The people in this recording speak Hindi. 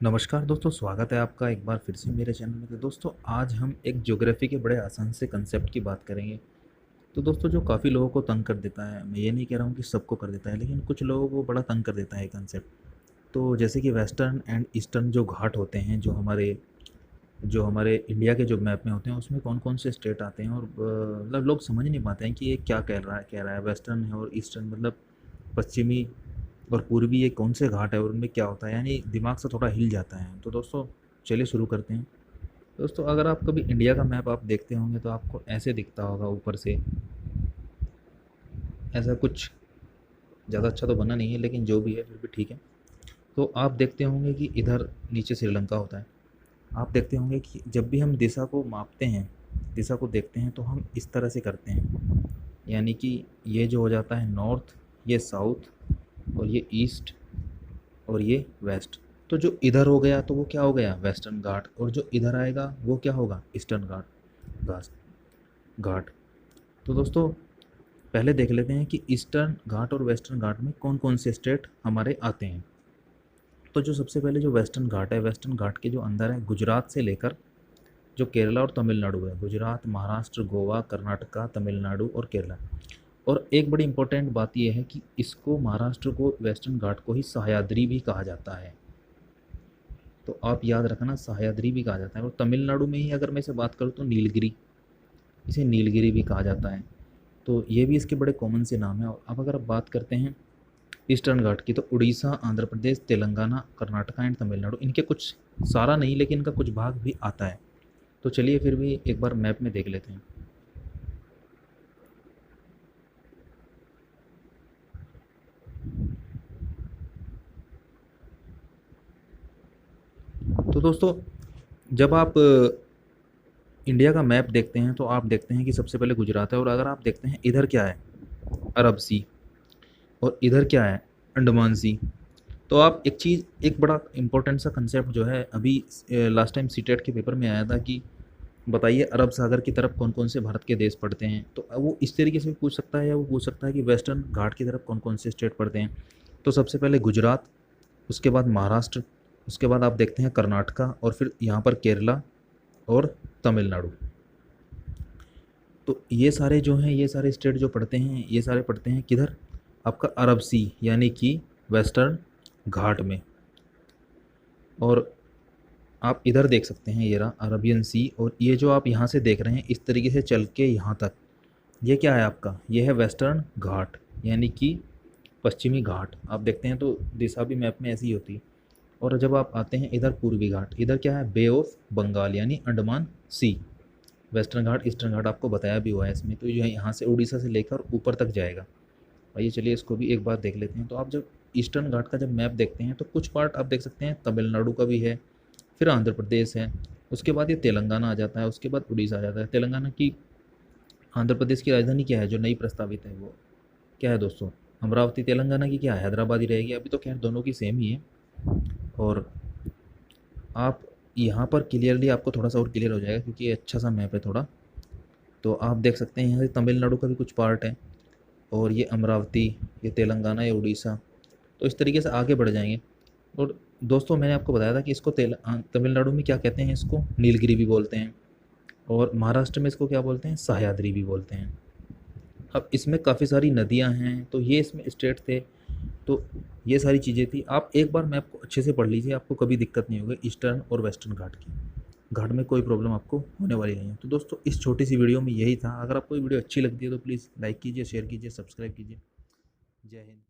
नमस्कार दोस्तों, स्वागत है आपका एक बार फिर से मेरे चैनल में। तो दोस्तों आज हम एक ज्योग्राफी के बड़े आसान से कंसेप्ट की बात करेंगे। तो दोस्तों जो काफ़ी लोगों को तंग कर देता है, मैं ये नहीं कह रहा हूँ कि सबको कर देता है, लेकिन कुछ लोगों को बड़ा तंग कर देता है कंसेप्ट। तो जैसे कि वेस्टर्न एंड ईस्टर्न जो घाट होते हैं, जो हमारे इंडिया के जो मैप में होते हैं, उसमें कौन कौन से स्टेट आते हैं और मतलब लोग समझ नहीं पाते हैं कि ये क्या कह रहा है वेस्टर्न है और ईस्टर्न मतलब पश्चिमी और पूर्वी ये कौन से घाट है और उनमें क्या होता है, यानी दिमाग से थोड़ा हिल जाता है। तो दोस्तों चलिए शुरू करते हैं। दोस्तों अगर आप कभी इंडिया का मैप आप देखते होंगे तो आपको ऐसे दिखता होगा ऊपर से। ऐसा कुछ ज़्यादा अच्छा तो बना नहीं है, लेकिन जो भी है फिर भी ठीक है। तो आप देखते होंगे कि इधर नीचे श्रीलंका होता है। आप देखते होंगे कि जब भी हम दिशा को मापते हैं, दिशा को देखते हैं, तो हम इस तरह से करते हैं, यानी कि ये जो हो जाता है नॉर्थ, ये साउथ, और ये ईस्ट, और ये वेस्ट। तो जो इधर हो गया तो वो क्या हो गया, वेस्टर्न घाट, और जो इधर आएगा वो क्या होगा, ईस्टर्न घाट घाट। तो दोस्तों पहले देख लेते हैं कि ईस्टर्न घाट और वेस्टर्न घाट में कौन कौन से स्टेट हमारे आते हैं। तो जो सबसे पहले जो वेस्टर्न घाट है, वेस्टर्न घाट के जो अंदर है, गुजरात से लेकर जो केरला और तमिलनाडु है, गुजरात, महाराष्ट्र, गोवा, कर्नाटका, तमिलनाडु और केरला। और एक बड़ी इंपॉर्टेंट बात यह है कि इसको, महाराष्ट्र को, वेस्टर्न घाट को ही सह्याद्री भी कहा जाता है। तो आप याद रखना, सह्याद्री भी कहा जाता है। और तमिलनाडु में ही अगर मैं इसे बात करूँ तो नीलगिरी, इसे नीलगिरी भी कहा जाता है। तो ये भी इसके बड़े कॉमन से नाम है। और अब अगर आप बात करते हैं ईस्टर्न घाट की, तो उड़ीसा, आंध्र प्रदेश, तेलंगाना, कर्नाटका एंड तमिलनाडु, इनके कुछ, सारा नहीं लेकिन इनका कुछ भाग भी आता है। तो चलिए फिर भी एक बार मैप में देख लेते हैं। तो दोस्तों जब आप इंडिया का मैप देखते हैं तो आप देखते हैं कि सबसे पहले गुजरात है, और अगर आप देखते हैं इधर क्या है, अरब सी, और इधर क्या है, अंडमान सी। तो आप एक चीज़, एक बड़ा इंपॉर्टेंट सा कंसेप्ट जो है, अभी लास्ट टाइम सीटेट के पेपर में आया था कि बताइए अरब सागर की तरफ कौन कौन से भारत के देश पड़ते हैं। तो वो इस तरीके से भी पूछ सकता है, या वो पूछ सकता है कि वेस्टर्न घाट की तरफ कौन कौन से स्टेट पड़ते हैं। तो सबसे पहले गुजरात, उसके बाद महाराष्ट्र, उसके बाद आप देखते हैं कर्नाटका, और फिर यहाँ पर केरला और तमिलनाडु। तो ये सारे जो हैं, ये सारे स्टेट जो पड़ते हैं, ये सारे पड़ते हैं किधर, आपका अरब सी, यानी कि वेस्टर्न घाट में। और आप इधर देख सकते हैं, ये रहा अरबियन सी, और ये जो आप यहाँ से देख रहे हैं इस तरीके से चल के यहाँ तक, ये क्या है आपका, ये है वेस्टर्न घाट, यानी कि पश्चिमी घाट। आप देखते हैं तो दिशा भी मैप में ऐसी ही होती है। और जब आप आते हैं इधर पूर्वी घाट, इधर क्या है, बे ऑफ बंगाल, यानी अंडमान सी। वेस्टर्न घाट, ईस्टर्न घाट आपको बताया भी हुआ है इसमें। तो जो है यहाँ से उड़ीसा से लेकर ऊपर तक जाएगा। आइए चलिए इसको भी एक बार देख लेते हैं। तो आप जब ईस्टर्न घाट का जब मैप देखते हैं तो कुछ पार्ट आप देख सकते हैं तमिलनाडु का भी है, फिर आंध्र प्रदेश है, उसके बाद ये तेलंगाना आ जाता है, उसके बाद उड़ीसा आ जाता है। तेलंगाना की, आंध्र प्रदेश की राजधानी क्या है जो नई प्रस्तावित है, वो क्या है दोस्तों, अमरावती। तेलंगाना की क्या है, हैदराबाद ही रहेगी। अभी तो खैर दोनों की सेम ही है। और आप यहाँ पर क्लियरली, आपको थोड़ा सा और क्लियर हो जाएगा क्योंकि ये अच्छा सा मैप है थोड़ा। तो आप देख सकते हैं यहाँ से तमिलनाडु का भी कुछ पार्ट है, और ये अमरावती, ये तेलंगाना, ये उड़ीसा। तो इस तरीके से आगे बढ़ जाएंगे। और दोस्तों मैंने आपको बताया था कि इसको तमिलनाडु में क्या कहते हैं, इसको नीलगिरी भी बोलते हैं, और महाराष्ट्र में इसको क्या बोलते हैं, सह्याद्री भी बोलते हैं। अब इसमें काफ़ी सारी नदियाँ हैं, तो ये इसमें स्टेट थे। तो ये सारी चीज़ें थी। आप एक बार मैप को अच्छे से पढ़ लीजिए, आपको कभी दिक्कत नहीं होगी ईस्टर्न और वेस्टर्न घाट की। घाट में कोई प्रॉब्लम आपको होने वाली नहीं है। तो दोस्तों इस छोटी सी वीडियो में यही था। अगर आपको ये वीडियो अच्छी लगती है तो प्लीज़ लाइक कीजिए, शेयर कीजिए, सब्सक्राइब कीजिए। जय हिंद।